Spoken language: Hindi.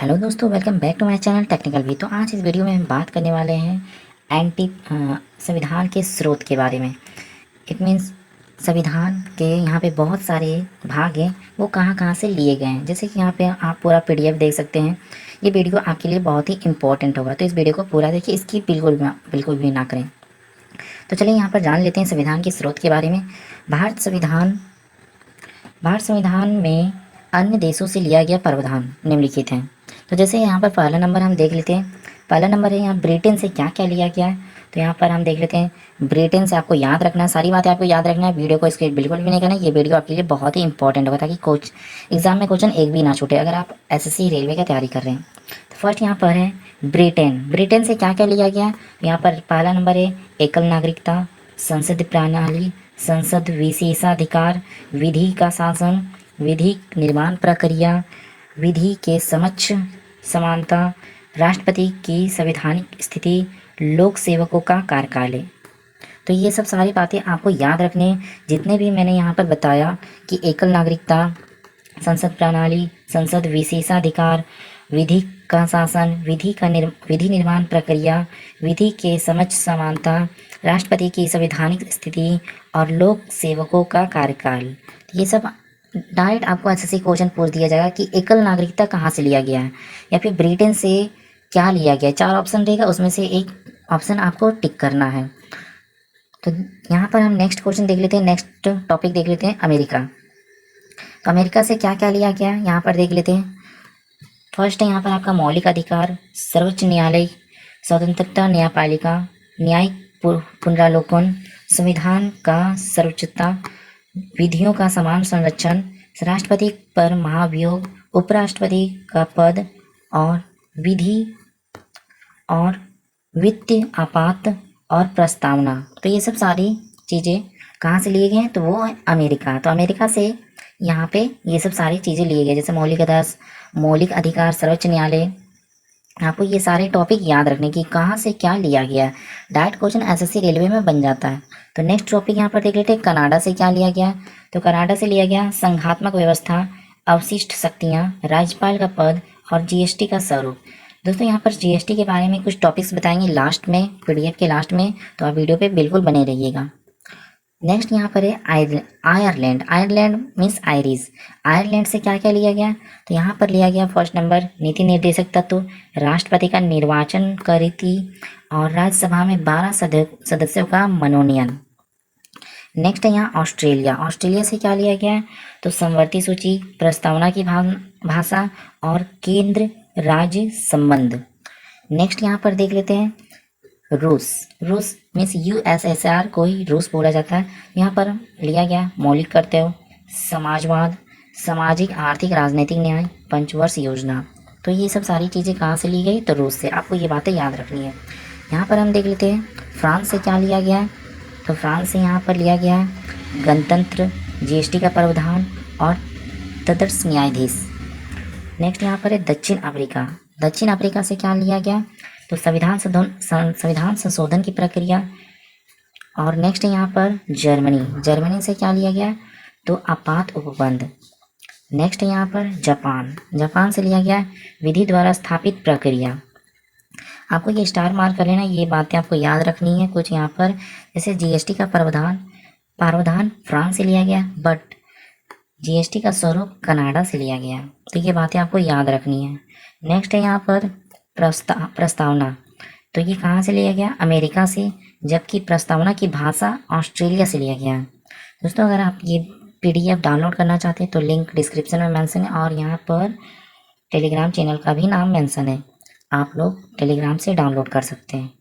हेलो दोस्तों, welcome back to my channel technical भी। तो आज इस वीडियो में हम बात करने वाले हैं एंटी संविधान के स्रोत के बारे में। इट मीन्स संविधान के यहाँ पे बहुत सारे भाग हैं, वो कहाँ कहाँ से लिए गए हैं। जैसे कि यहाँ पे आप पूरा पीडीएफ देख सकते हैं। ये वीडियो आपके लिए बहुत ही इंपॉर्टेंट होगा, तो इस वीडियो को पूरा देखिए, इसकी बिल्कुल भी ना करें। तो चलिए यहाँ पर जान लेते हैं संविधान के स्रोत के बारे में। भारत संविधान में अन्य देशों से लिया गया प्रावधान निम्नलिखित हैं। तो जैसे यहाँ पर पहला नंबर हम देख लेते हैं। पहला नंबर है यहाँ ब्रिटेन से क्या क्या लिया गया है। तो यहाँ पर हम देख लेते हैं ब्रिटेन से। आपको याद रखना है, सारी बातें आपको याद रखना है। वीडियो को इसके बिल्कुल भी नहीं करना है। ये वीडियो आपके लिए बहुत ही इंपॉर्टेंट होगा, ताकि एग्जाम में क्वेश्चन एक भी ना छूटे अगर आप एसएससी रेलवे की तैयारी कर रहे हैं। तो फर्स्ट यहाँ पर है ब्रिटेन से क्या क्या लिया गया है। यहाँ पर पहला नंबर है एकल नागरिकता, संसद प्रणाली, संसद विशेषाधिकार, विधि का शासन, विधि निर्माण प्रक्रिया, विधि के समक्ष समानता, राष्ट्रपति की संवैधानिक स्थिति, लोक सेवकों का कार्यकाल। तो ये सब सारी बातें आपको याद रखने, जितने भी मैंने यहाँ पर बताया कि एकल नागरिकता, संसद प्रणाली, संसद विशेषाधिकार, विधि का शासन, विधि निर्माण प्रक्रिया, विधि के समक्ष समानता, राष्ट्रपति की संवैधानिक स्थिति और लोक सेवकों का कार्यकाल। ये सब डायरेक्ट आपको एसएससी क्वेश्चन पूछ दिया जाएगा कि एकल नागरिकता कहाँ से लिया गया है या फिर ब्रिटेन से क्या लिया गया है। 4 ऑप्शन रहेगा, उसमें से एक ऑप्शन आपको टिक करना है। तो यहाँ पर हम नेक्स्ट क्वेश्चन देख लेते हैं, नेक्स्ट टॉपिक देख लेते हैं अमेरिका। तो अमेरिका से क्या क्या लिया गया है यहाँ पर देख लेते हैं। फर्स्ट है यहाँ पर आपका मौलिक अधिकार, सर्वोच्च न्यायालय, स्वतंत्रता, न्यायपालिका, न्यायिक पुनरावलोकन, संविधान का सर्वोच्चता, विधियों का समान संरक्षण, राष्ट्रपति पर महाभियोग, उपराष्ट्रपति का पद और विधि और वित्त आपात और प्रस्तावना। तो ये सब सारी चीज़ें कहाँ से लिए गए हैं, तो वो है अमेरिका। तो अमेरिका से यहाँ पे ये सब सारी चीज़ें लिए गए, जैसे मौलिक अधिकार, सर्वोच्च न्यायालय। आपको ये सारे टॉपिक याद रखने की कहाँ से क्या लिया गया है। डायरेक्ट क्वेश्चन एसएससी रेलवे में बन जाता है। तो नेक्स्ट टॉपिक यहाँ पर देख लेते हैं कनाडा से क्या लिया गया। तो कनाडा से लिया गया संघात्मक व्यवस्था, अवशिष्ट शक्तियाँ, राज्यपाल का पद और जीएसटी का स्वरूप। दोस्तों यहाँ पर जीएसटी के बारे में कुछ टॉपिक्स बताएंगे लास्ट में, पीडीएफ के लास्ट में, तो आप वीडियो पे बिल्कुल बने रहिएगा। नेक्स्ट यहाँ पर है आयरलैंड मीन्स आयरलैंड से क्या क्या लिया गया। तो यहाँ पर लिया गया फर्स्ट नंबर नीति निर्देशक तत्व, राष्ट्रपति का निर्वाचन का रीति और राज्यसभा में 12 सदस्यों का मनोनयन। नेक्स्ट है यहाँ ऑस्ट्रेलिया से क्या लिया गया है। तो समवर्ती सूची, प्रस्तावना की भाषा और केंद्र राज्य संबंध। नेक्स्ट यहाँ पर देख लेते हैं रूस मीन्स यूएसएसआर को ही रूस बोला जाता है। यहाँ पर लिया गया मौलिक कर्तव्य, समाजवाद, सामाजिक आर्थिक राजनीतिक न्याय, पंचवर्ष योजना। तो ये सब सारी चीज़ें कहाँ से ली गई, तो रूस से। आपको ये बातें याद रखनी है। यहाँ पर हम देख लेते हैं फ्रांस से क्या लिया गया है। तो फ्रांस से यहाँ पर लिया गया है गणतंत्र, जीएसटी का प्रावधान और तदर्श न्यायाधीश। नेक्स्ट यहाँ पर है दक्षिण अफ्रीका से क्या लिया गया। तो संविधान संशोधन की प्रक्रिया। और नेक्स्ट है यहाँ पर जर्मनी से क्या लिया गया, तो आपात उपबंध। नेक्स्ट है यहाँ पर जापान से लिया गया विधि द्वारा स्थापित प्रक्रिया। आपको ये स्टार मार्क कर लेना, ये बातें आपको याद रखनी है। कुछ यहाँ पर जैसे जीएसटी का प्रावधान फ्रांस से लिया गया, बट जीएसटी का स्वरूप कनाडा से लिया गया। तो ये बातें आपको याद रखनी है। नेक्स्ट है यहाँ पर प्रस्तावना। तो ये कहाँ से लिया गया, अमेरिका से, जबकि प्रस्तावना की भाषा ऑस्ट्रेलिया से लिया गया। दोस्तों अगर आप ये पीडीएफ डाउनलोड करना चाहते हैं तो लिंक डिस्क्रिप्शन में मेंशन है, और यहाँ पर टेलीग्राम चैनल का भी नाम मेंशन है। आप लोग टेलीग्राम से डाउनलोड कर सकते हैं।